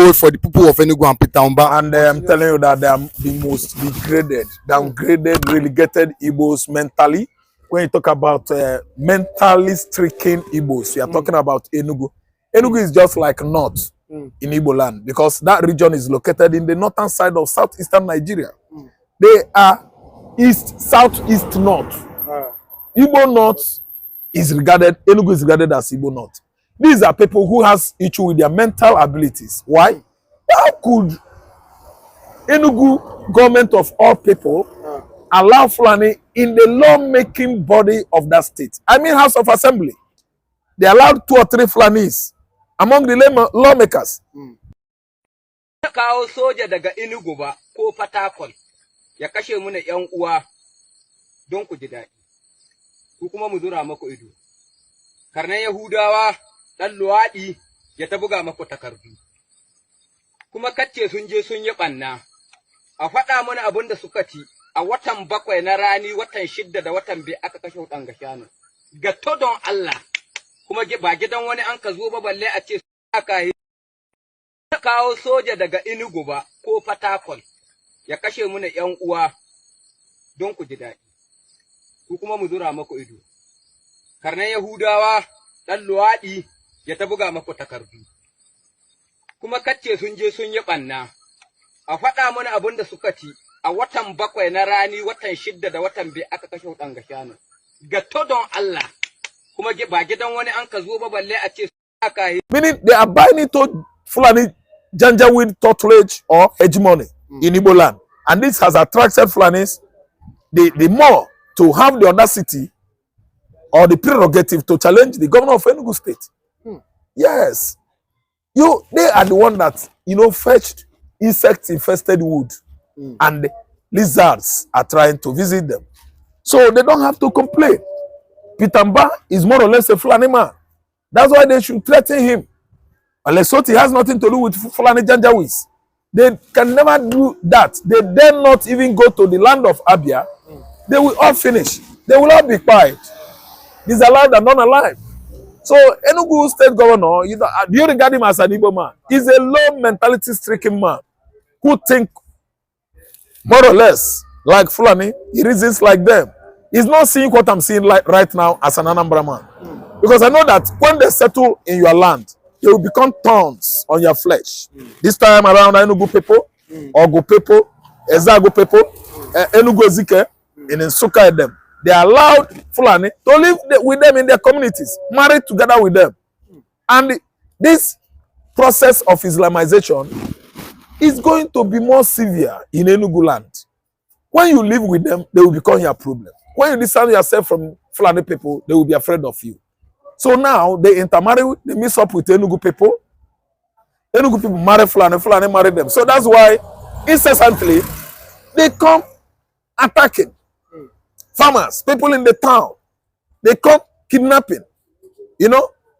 way for the people of Enugu and Mbah. And I'm telling you that they are the most degraded, downgraded, relegated Igbos mentally. When you talk about mentally stricken Igbos, we are talking about Enugu. Enugu is just like north in Igbo land because that region is located in the northern side of southeastern Nigeria. They are east, southeast, north. Igbo north is regarded, Enugu is regarded as Igbo north. These are people who has issue with their mental abilities. Why? How could Enugu government of all people allow Fulani in the law-making body of that state? I mean, House of Assembly. They allowed 2 or 3 Fulanis among the lawmakers. Kawo soja daga Enugu-Aba ko Fatakol ya kashe mu na ƴan uwa don ku ji daɗi. Ku kuma mu zura maku ido. Karnan Yahudawa ɗan luwaɗi ya ta buga maku takardu. Kuma kacce sun je sun yi ɓanna. A faɗa mana abin da suka ci a watan 7 na rani, watan 6 da watan 2 aka kashe ɗan gashanu. Ga don Allah. Kuma ba gidan wani an ka zo ba balle a ce aka yi. Kawo soja daga Enugu-Aba ko Fatakol ya kashe mu na ƴan uwa don ku ji daɗi. Ku kuma mu zura maku ido. Karnan Yahudawa ɗan luwaɗi ya ta buga maku takardu. Kuma kacce sun je sun yi ɓanna. A faɗa mana abin da suka ci a watan 7 na rani, watan 6 da watan 2 aka kashe ɗan gashanu. Ga don Allah. Kuma ba gidan wani an ka zo ba balle a ce aka yi. Meaning they are buying into Fulani Janjaweed tutelage or hegemony in Igbo land. And this has attracted Fulanis the more to have the audacity or the prerogative to challenge the governor of Enugu State. Yes. They are the one that, fetched insect-infested wood. And lizards are trying to visit them. So they don't have to complain. Mbah is more or less a Fulani man. That's why they should threaten him. Lesotho has nothing to do with Fulani Janjaweeds. They can never do that. They dare not even go to the land of Abia. They will all finish. They will all be quiet. Disallowed and non-alive. So Enugu State Governor, do you regard him as an Igbo man? He's a low mentality stricken man who think more or less like Fulani. He reasons like them. He's not seeing what I'm seeing right now as an Anambra man. Because I know that when they settle in your land, they will become thorns on your flesh. This time around, Enugu people, Ogu people, Ezagu people, Enugu Ezike, in Nsukka them, they allowed Fulani to live with them in their communities, married together with them. And this process of Islamization is going to be more severe in Enugu land. When you live with them, they will become your problem. When you distance yourself from Fulani people, they will be afraid of you. So now they intermarry, they mix up with Enugu people. Enugu people marry Fulani, Fulani marry them. So that's why incessantly they come attacking farmers, people in the town. They come kidnapping,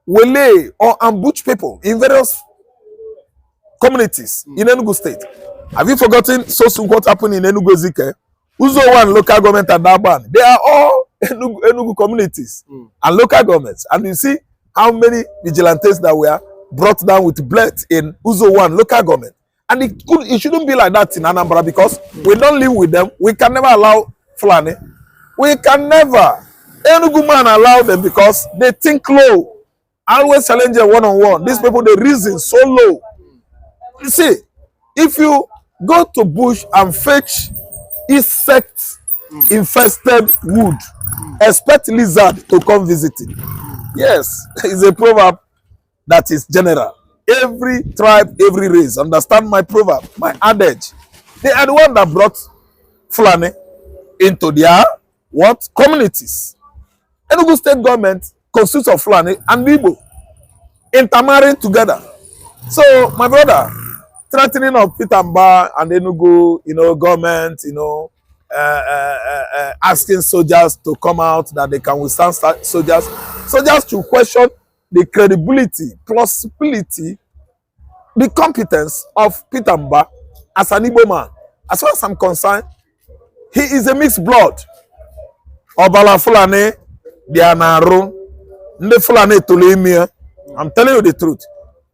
waylay or ambush people in various communities in Enugu State. Have you forgotten so soon what happened in Enugu Ezike? Uzo one local government and Daban. They are all Enugu communities and local governments. And you see how many vigilantes that were brought down with blood in Uzo one local government. And it shouldn't be like that in Anambra because we don't live with them. We can never allow Fulani. We can never. Enugu man allow them because they think low. Always challenge them one-on-one. These people, they reason so low. You see, if you go to bush and fetch insect-infested wood, expect lizard to come visiting. Yes, it's a proverb that is general. Every tribe, every race, understand my proverb, my adage. They are the one that brought Fulani into their communities. Enugu State government consists of Fulani and Igbo intermarrying together. So, my brother, threatening of Mbah and Enugu, government, asking soldiers to come out that they can withstand soldiers. Soldiers to question the credibility, plausibility, the competence of Mbah as an Igbo man. As far as I'm concerned, he is a mixed blood. Obala Fulani, Dianaru, Nde Fulani Tulimia. I'm telling you the truth.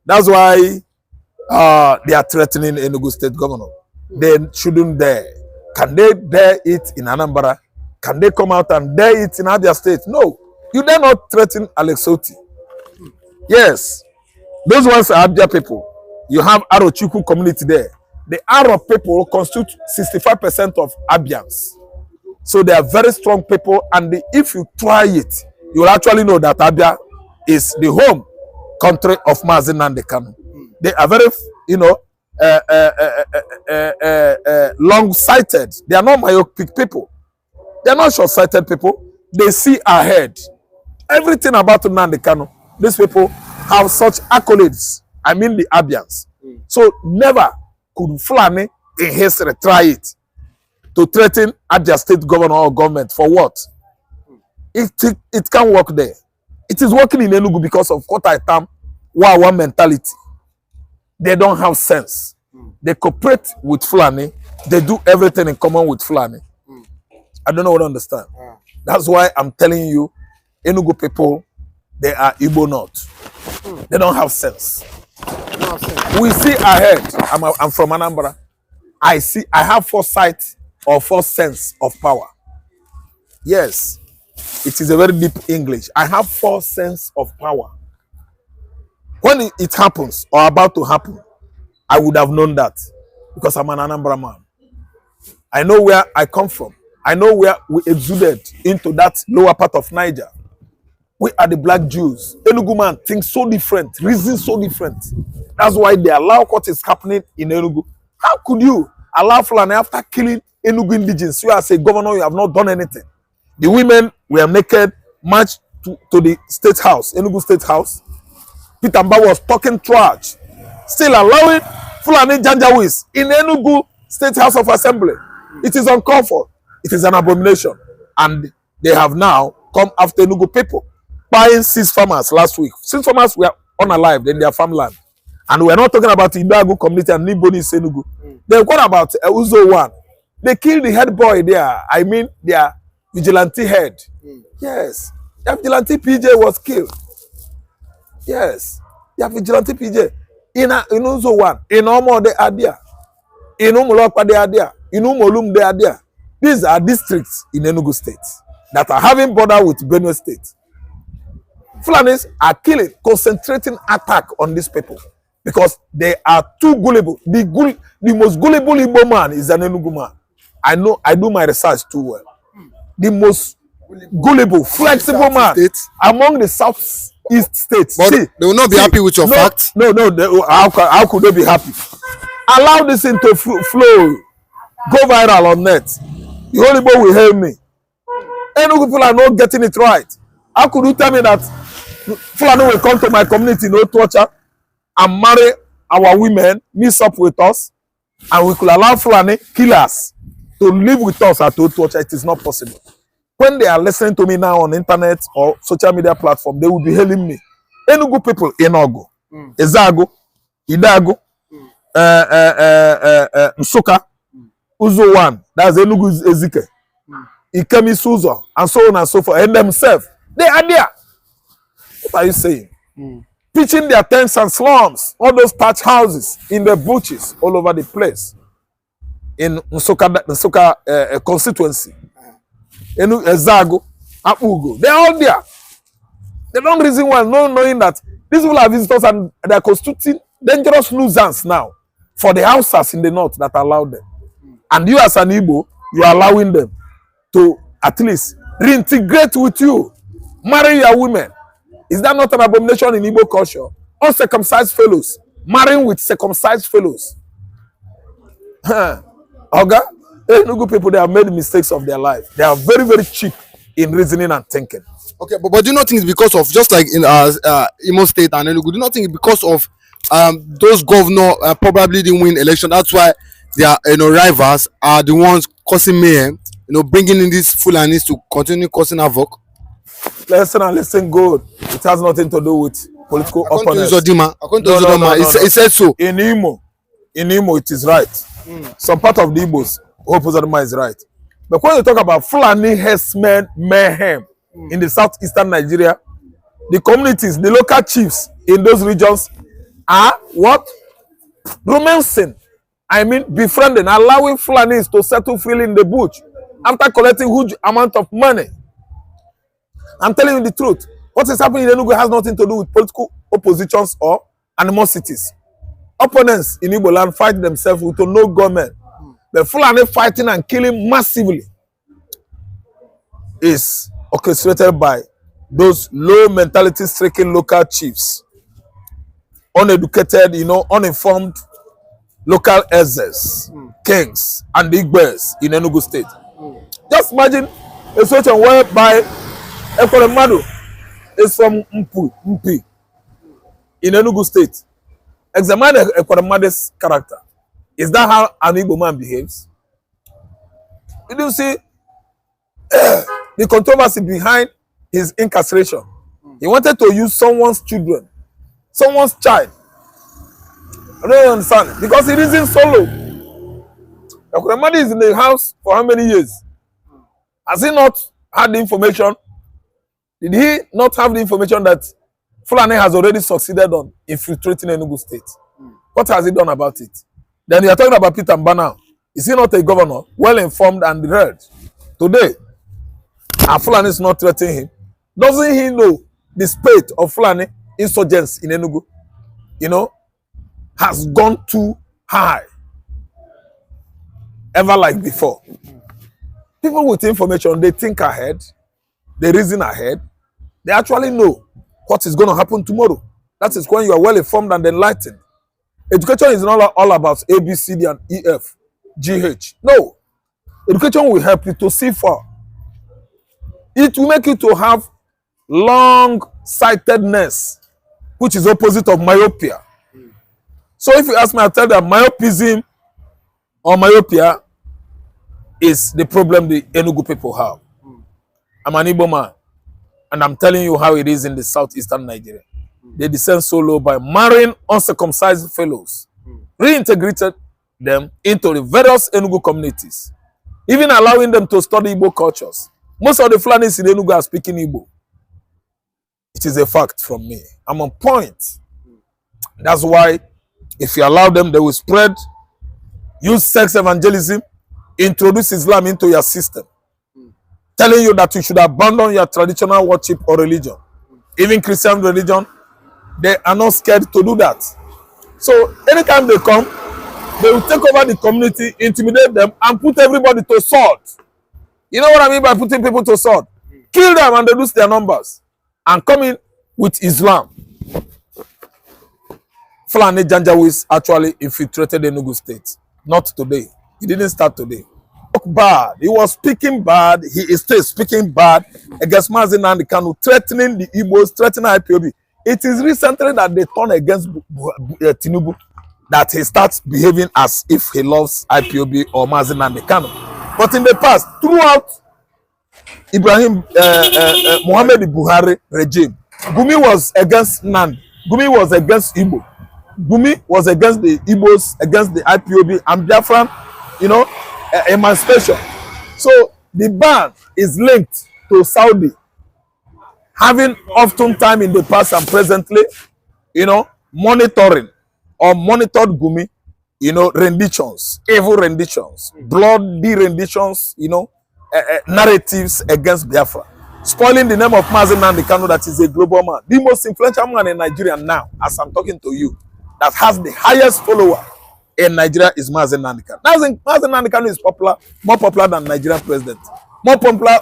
That's why they are threatening Enugu State Governor. They shouldn't dare. Can they dare it in Anambra? Can they come out and dare it in Abia State? No. You dare not threaten Alex Oti. Yes. Those ones are Abia people. You have Arochukwu community there. The Arab people constitute 65% of Abians. So they are very strong people, and if you try it, you will actually know that Abia is the home country of Mazi Nnamdi Kanu. They are very, long-sighted. They are not myopic people. They are not short-sighted people. They see ahead. Everything about Nnamdi Kanu, these people have such accolades. I mean the Abians. So never could Fulani in history try it to threaten Abia State governor or government. For what? It can't work there. It is working in Enugu because of what I term one mentality. They don't have sense. They cooperate with Fulani. They do everything in common with Fulani. I don't know what to understand. That's why I'm telling you, Enugu people, they are Igbo not. They don't have sense. We see ahead. I'm from Anambra. I have foresight or sense of power. Yes, it is a very deep English. I have sense of power. When it happens or about to happen, I would have known that because I'm an Anambra man. I know where I come from. I know where we exuded into that lower part of Niger. We are the black Jews. Enugu man thinks so different, reasons so different. That's why they allow what is happening in Enugu. How could you allow Fulani after killing Enugu indigenes? You as a governor, you have not done anything. The women were naked, marched to the state house, Enugu State House. Peter Mbah was talking trash, still allowing Fulani Janjaweeds in Enugu State House of Assembly. It is uncalled for. It is an abomination. And they have now come after Enugu people, buying 6 farmers last week. 6 farmers were unalived in their farmland. And we're not talking about the Idagu community and Niboni Senugu. They've got about Uzo 1. They killed the head boy there. I mean, their vigilante head. Yes. Their vigilante PJ was killed. Yes. Their vigilante PJ. In Uzo 1. In Omo, they are there. In Umulokwa, they are there. In Umolum, they are there. These are districts in Enugu State that are having border with Benue State. Fulanis are killing, concentrating attack on these people because they are too gullible. The most gullible Igbo man is an Enugu man. I know, I do my research too well. The most gullible, flexible man among the southeast states. But they will not be happy with your facts. No, how could they be happy? Allow this thing to flow, go viral on net. The Holy Boy will help me. Enugu people are not getting it right. How could you tell me that Fulani will come to my community, no torture, and marry our women, mix up with us, and we could allow Fulani killers to live with us at no torture? It is not possible. When they are listening to me now on internet or social media platform, they will be hailing me. Enugu people, Enugu, Ezago, Idago, Nsuka, Uzo 1, that's Enugu Ezike, Ikemi Suzo, and so on and so forth, and themselves, they are there. What are you saying? Pitching their tents and slums, all those thatch houses in the bushes all over the place. In Nsuka constituency. Ezago, Apugo, they are all there. They don't reason well, knowing that these people are visitors and they are constituting dangerous nuisance now for the houses in the north that allow them. And you as an Igbo, you are allowing them to at least reintegrate with you, marry your women. Is that not an abomination in Igbo culture? Uncircumcised fellows, marrying with circumcised fellows. Oga, Enugu people, they have made mistakes of their life. They are very, very cheap in reasoning and thinking. Okay, but do you not think it's because of, just like in Imo State and Enugu, do you not think it's because of those governors probably didn't win election? That's why their rivals are the ones causing mayhem, bringing in these Fulanis to continue causing havoc. Listen good. It has nothing to do with political opponents. It said so. In Imo, it is right. Some part of the Igbos, Uzodinma is right. But when you talk about Fulani herdsmen mayhem in the southeastern Nigeria, the communities, the local chiefs in those regions are what? romancing, I mean befriending, allowing Fulanis to settle freely in the bush after collecting huge amount of money. I'm telling you the truth. What is happening in Enugu has nothing to do with political oppositions or animosities. Opponents in Igbo land fight themselves with no government. The Fulani fighting and killing massively is orchestrated by those low mentality stricken local chiefs, uneducated, uninformed local elders, kings, and Igbes in Enugu State. Just imagine a situation whereby Ekoremadu is from Mpi in Enugu State. Examine Ekoremadu's character. Is that how an Igbo man behaves? Did you see the controversy behind his incarceration? He wanted to use someone's children, someone's child. I don't understand. Because he reasoned solo. Ekoremadu is in the house for how many years? Has he not had the information? Did he not have the information that Fulani has already succeeded on infiltrating Enugu State? What has he done about it? Then you are talking about Peter Mbah now. Is he not a governor, well informed and read? Today, and Fulani is not threatening him. Doesn't he know the spate of Fulani insurgents in Enugu, has gone too high, ever like before? People with information, they think ahead, they reason ahead, they actually know what is going to happen tomorrow. That is when you are well informed and enlightened. Education is not all about A, B, C, D, and E, F, G, H. No. Education will help you to see far. It will make you to have long-sightedness, which is opposite of myopia. So if you ask me, I'll tell you that myopism or myopia is the problem the Enugu people have. I'm an Igbo man, and I'm telling you how it is in the southeastern Nigeria. They descend so low by marrying uncircumcised fellows, reintegrated them into the various Enugu communities, even allowing them to study Igbo cultures. Most of the Fulanis in Enugu are speaking Igbo. It is a fact from me. I'm on point. That's why if you allow them, they will spread, use sex evangelism, introduce Islam into your system, telling you that you should abandon your traditional worship or religion. Even Christian religion, they are not scared to do that. So anytime they come, they will take over the community, intimidate them, and put everybody to sword. You know what I mean by putting people to sword? Kill them and reduce their numbers. And come in with Islam. Fulani Janjaweeds actually infiltrated Enugu State. Not today. It didn't start today. Bad. He was speaking bad. He is still speaking bad against Mazi Nnamdi Kanu, threatening the Igbos, threatening IPOB. It is recently that they turn against Tinubu, that he starts behaving as if he loves IPOB or Mazi Nnamdi Kanu. But in the past, throughout Muhammad Buhari regime, Gumi was against Nnamdi. Gumi was against Igbo. Gumi was against the Igbos, against the IPOB and Biafran, emancipation. So the ban is linked to Saudi having often time in the past and presently, monitoring or monitored Gumi, renditions, evil renditions, bloody renditions, narratives against Biafra, spoiling the name of Mazi Nnamdi Kanu, that is a global man, the most influential man in Nigeria now, as I'm talking to you, that has the highest follower in Nigeria is Mazi Nnamdi Kanu. Mazi Nnamdi Kanu is more popular than Nigerian president, more popular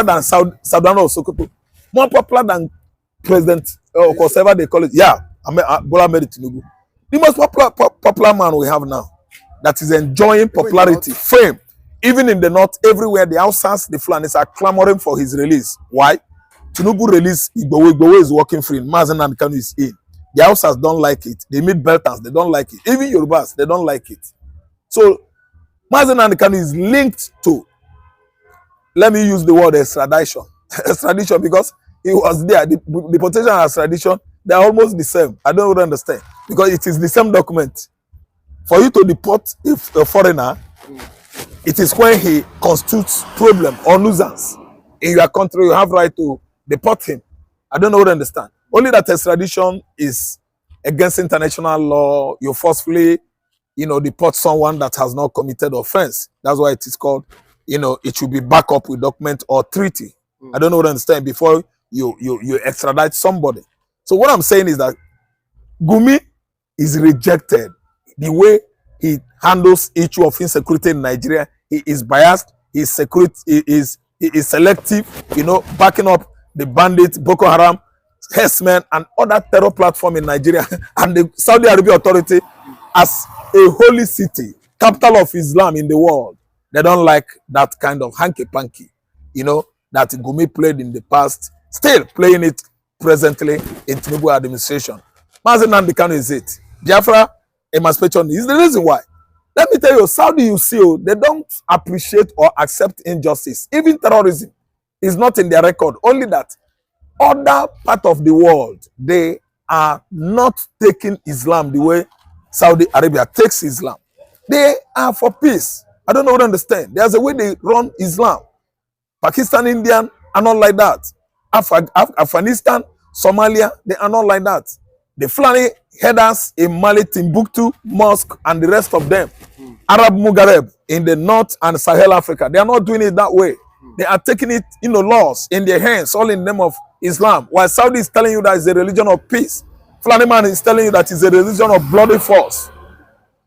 than Sadano or Sokoto, more popular than President whatever they call it. Yeah, Bola Tinubu. The most popular man we have now, that is enjoying popularity, fame, even in the north, everywhere. The Hausas, the Fulanis are clamoring for his release. Why? Tinubu release Igbowe is working free. Mazi Nnamdi Kanu is in. The Hausas don't like it. The mid-belters, they don't like it. Even Yorubas, they don't like it. So Mazi Nnamdi Kanu is linked to, let me use the word extradition. Extradition, because he was there. The potential extradition, they are almost the same. I don't really understand. Because it is the same document. For you to deport a foreigner, it is when he constitutes problem or nuisance in your country, you have right to deport him. I don't know what I understand. Only that extradition is against international law. You forcefully, deport someone that has not committed offense. That's why it is called, it should be backed up with document or treaty. I don't know what I understand before you extradite somebody. So what I'm saying is that Gumi is rejected. The way he handles issue of insecurity in Nigeria, he is biased. He is selective. Backing up the bandits, Boko Haram, herdsmen, and other terror platform in Nigeria, and the Saudi Arabia Authority as a holy city, capital of Islam in the world. They don't like that kind of hanky-panky, that Gumi played in the past, still playing it presently in Tinubu administration. Mazi Nnamdi Kanu is it. Biafra emancipation is the reason why. Let me tell you, Saudi, they don't appreciate or accept injustice. Even terrorism is not in their record. Only that other part of the world, they are not taking Islam the way Saudi Arabia takes Islam. They are for peace. I don't know what to understand. There's a way they run Islam. Pakistan, Indian are not like that. Afghanistan, Somalia, they are not like that. The Fulani headers in Mali, Timbuktu, Mosque, and the rest of them, Arab Mugareb in the North and Sahel Africa, they are not doing it that way. They are taking it, laws in their hands, all in the name of Islam. While Saudi is telling you that it's a religion of peace, Fulani man is telling you that it's a religion of bloody force.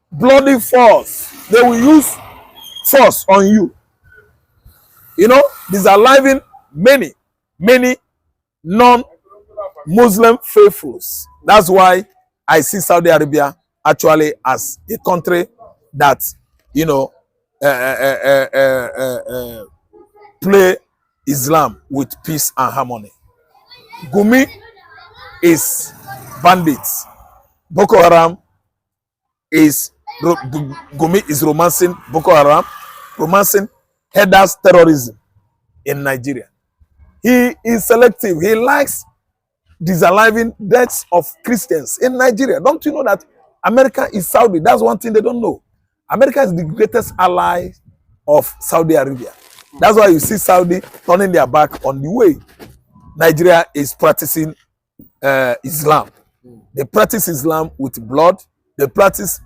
Bloody force. They will use force on you. Disaliving many non-Muslim faithfuls. That's why I see Saudi Arabia actually as a country that, play Islam with peace and harmony. Gumi is bandits. Boko Haram is Gumi is romancing Boko Haram, romancing headers terrorism in Nigeria. He is selective. He likes disaliving deaths of Christians in Nigeria. Don't you know that America is Saudi? That's one thing they don't know. America is the greatest ally of Saudi Arabia. That's why you see Saudi turning their back on the way Nigeria is practicing Islam. They practice Islam with blood. They practice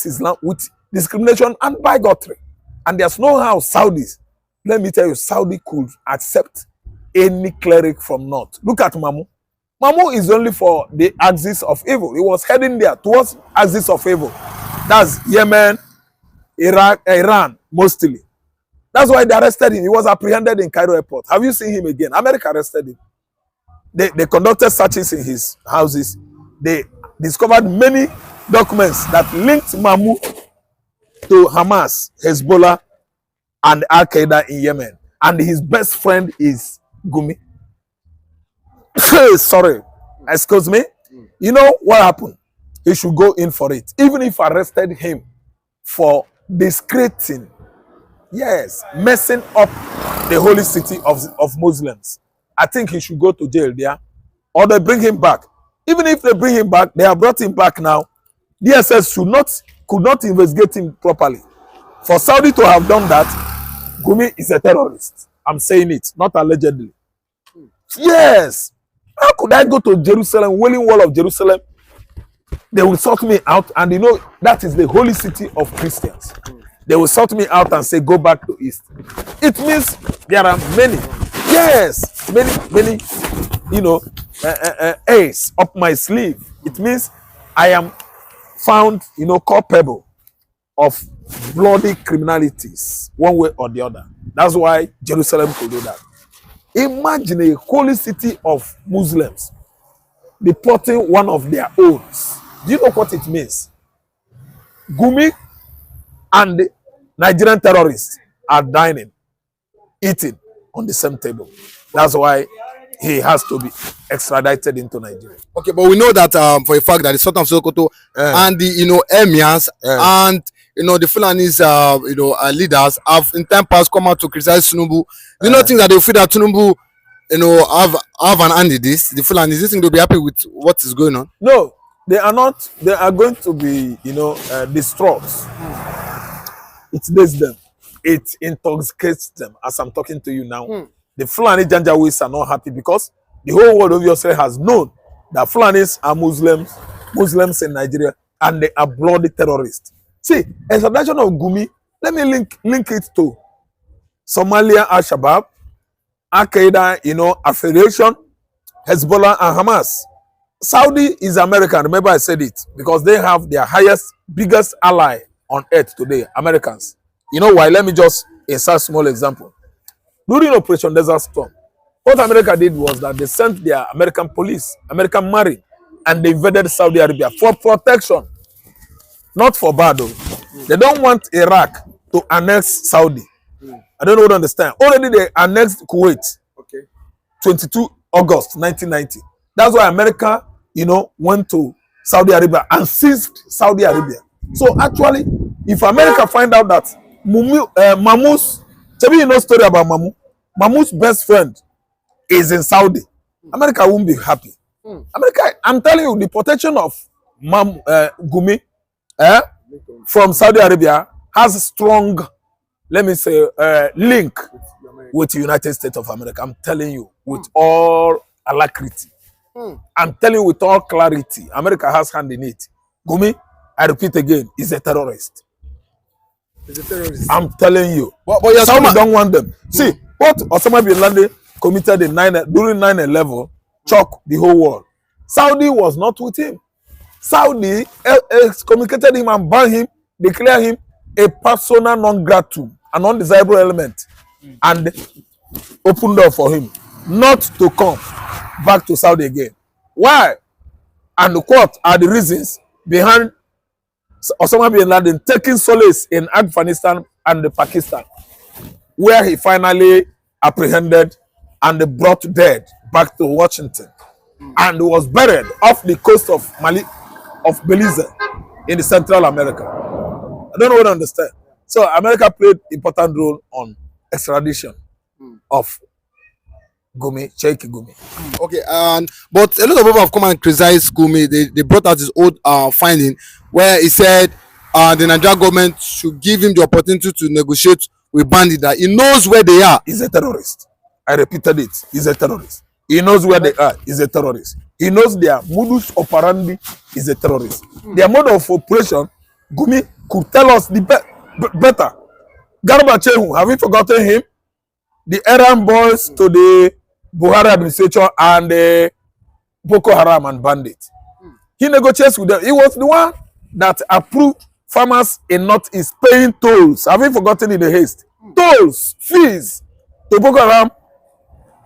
Islam with discrimination and bigotry. And there's no how Saudis, let me tell you, Saudi could accept any cleric from North. Look at Mamu. Mamu is only for the axis of evil. He was heading there towards axis of evil. That's Yemen, Iraq, Iran, mostly. That's why they arrested him. He was apprehended in Cairo airport. Have you seen him again? America arrested him. They conducted searches in his houses. They discovered many documents that linked Mamu to Hamas, Hezbollah, and Al-Qaeda in Yemen. And his best friend is Gumi. Sorry, excuse me. You know what happened? He should go in for it. Even if arrested him for discrediting, yes, messing up the holy city of Muslims, I think he should go to jail there, or they bring him back. Even if they bring him back, they have brought him back now. DSS could not investigate him properly. For Saudi to have done that, Gumi is a terrorist. I'm saying it, not allegedly. Yes. How could I go to Jerusalem, Wailing Wall of Jerusalem? They will sort me out, and that is the holy city of Christians. They will sort me out and say, go back to East. It means there are many, yes, many, ace up my sleeve. It means I am found, culpable of bloody criminalities, one way or the other. That's why Jerusalem could do that. Imagine a holy city of Muslims deporting one of their own. Do you know what it means? Gumi and the Nigerian terrorists are dining, eating on the same table. That's why he has to be extradited into Nigeria. Okay, but we know that for a fact that the Sultan of Sokoto and the emirs and the Fulanis leaders have in time past come out to criticize Tinubu. Do you not think that they feel that Tinubu have an hand in this? The Fulanis, do you think they'll be happy with what is going on? No, they are not. They are going to be distraught. It dates them. It intoxicates them as I'm talking to you now. The Fulani Janjaweeds are not happy because the whole world obviously has known that Fulanis are Muslims in Nigeria, and they are bloody terrorists. See, extradition of Gumi, let me link it to Somalia, Al-Shabaab, Al-Qaeda, affiliation, Hezbollah and Hamas. Saudi is American. Remember I said it, because they have their biggest ally on earth today, Americans. You know why? Let me just insert a small example. During Operation Desert Storm, what America did was that they sent their American police, American Marine, and they invaded Saudi Arabia for protection, not for battle. They don't want Iraq to annex Saudi. I don't know what to understand. Already they annexed Kuwait. Okay. 22 August 1990. That's why America, went to Saudi Arabia and seized Saudi Arabia. So actually, if America find out that Mahmoud's, tell me story about Mahmoud's best friend is in Saudi, America won't be happy. America, I'm telling you, the protection of Gumi from Saudi Arabia has a strong, let me say, link with the United States of America. I'm telling you, with all alacrity. I'm telling you with all clarity, America has hand in it. Gumi, I repeat again, is a terrorist. He's a terrorist. I'm telling you. But Saudi don't want them. See, what Osama bin Laden committed during 9/11 shocked the whole world. Saudi was not with him. Saudi excommunicated him and banned him, declared him a persona non grata, an undesirable element, and opened door for him not to come back to Saudi again. Why? And what are the reasons behind Osama bin Laden taking solace in Afghanistan and Pakistan, where he finally apprehended and brought dead back to Washington, and was buried off the coast of Belize in the Central America. I don't know what to understand. So America played important role on extradition of Gumi, Sheikh Gumi. Okay, but a lot of people have come and criticized Gumi. They brought out his old finding where he said the Nigerian government should give him the opportunity to negotiate with bandits, that he knows where they are. He's a terrorist. I repeated it. He's a terrorist. He knows where they are. He's a terrorist. He knows their modus operandi is a terrorist. Their mode of operation, Gumi could tell us the better. Garba Chehu, have you forgotten him? The errand boys to the Buhari administration and the Boko Haram and bandits. He negotiates with them. He was the one that approved farmers in Northeast paying tolls. Have you forgotten in the haste? Tolls, fees to Boko Haram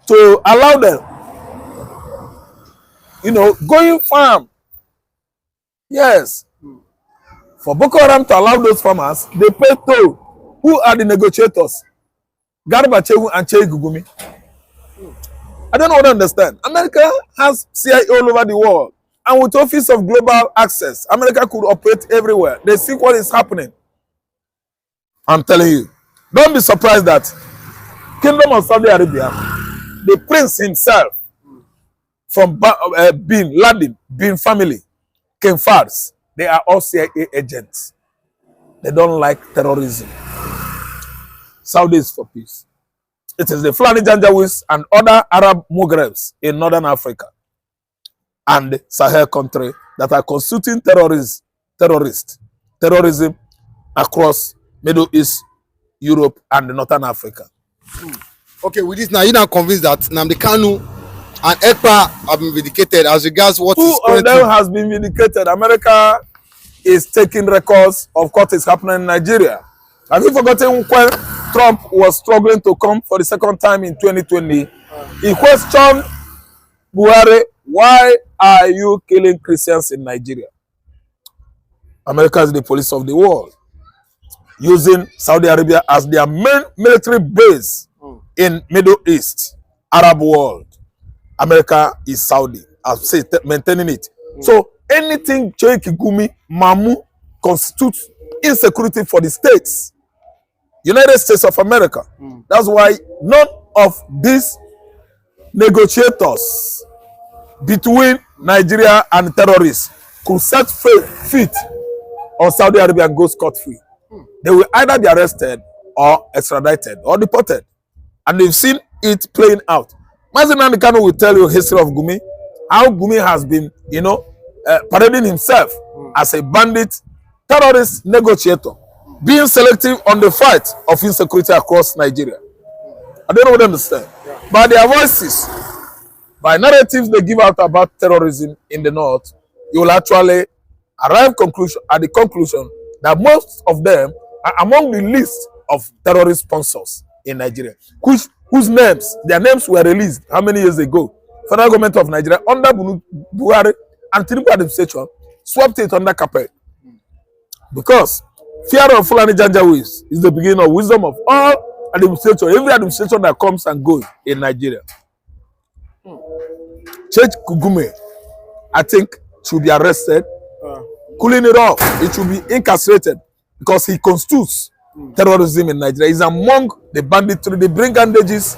to allow them, going farm. Yes. For Boko Haram to allow those farmers, they pay toll. Who are the negotiators? Garba Chehu and Sheikh Gumi. I don't know what to understand. America has CIA all over the world. And with Office of Global Access, America could operate everywhere. They see what is happening. I'm telling you. Don't be surprised that Kingdom of Saudi Arabia, the prince himself, from Bin Laden, Bin family, King Fars, they are all CIA agents. They don't like terrorism. Saudi is for peace. It is the Fulani Janjaweeds and other Arab Mughrebs in northern Africa and Sahel country that are constituting terrorism across Middle East, Europe, and northern Africa. Okay, with this now, you're now convinced that Nnamdi Kanu and Ekpa have been vindicated as regards what is Two of them has been vindicated. America is taking records of what is happening in Nigeria. Have you forgotten when Trump was struggling to come for the second time in 2020? He questioned Buhari, why are you killing Christians in Nigeria? America is the police of the world, using Saudi Arabia as their main military base in Middle East, Arab world. America is Saudi, I've said, maintaining it. So anything Sheikh Gumi, Mamu constitutes insecurity for the states. United States of America. That's why none of these negotiators between Nigeria and terrorists could set feet on Saudi Arabia and go scot-free. They will either be arrested or extradited or deported. And they've seen it playing out. Mazi Nnamdi Kanu will tell you history of Gumi how Gumi has been, parading himself as a bandit, terrorist negotiator, being selective on the fight of insecurity across Nigeria. I don't know what they understand. By their voices, by narratives they give out about terrorism in the north, you will actually arrive at the conclusion that most of them are among the list of terrorist sponsors in Nigeria, whose their names were released how many years ago? Federal government of Nigeria under Buhari and Tinubu administration swept it under carpet. Because fear of Fulani Janjaweeds is the beginning of wisdom of all administration, every administration that comes and goes in Nigeria. Sheikh Gumi, I think, should be arrested, cooling it off. It should be incarcerated because he constitutes terrorism in Nigeria. He's among the banditry, the brigandages,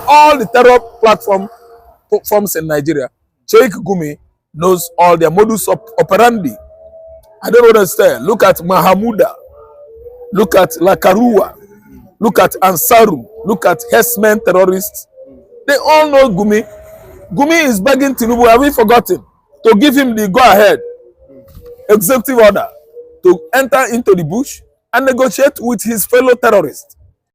all the terror platforms in Nigeria. Sheikh Gumi knows all their modus operandi. I don't understand. Look at Mahamuda. Look at Lakarua. Look at Ansaru. Look at Hessmen terrorists. They all know Gumi. Gumi is begging Tinubu, have we forgotten, to give him the go-ahead executive order to enter into the bush and negotiate with his fellow terrorists.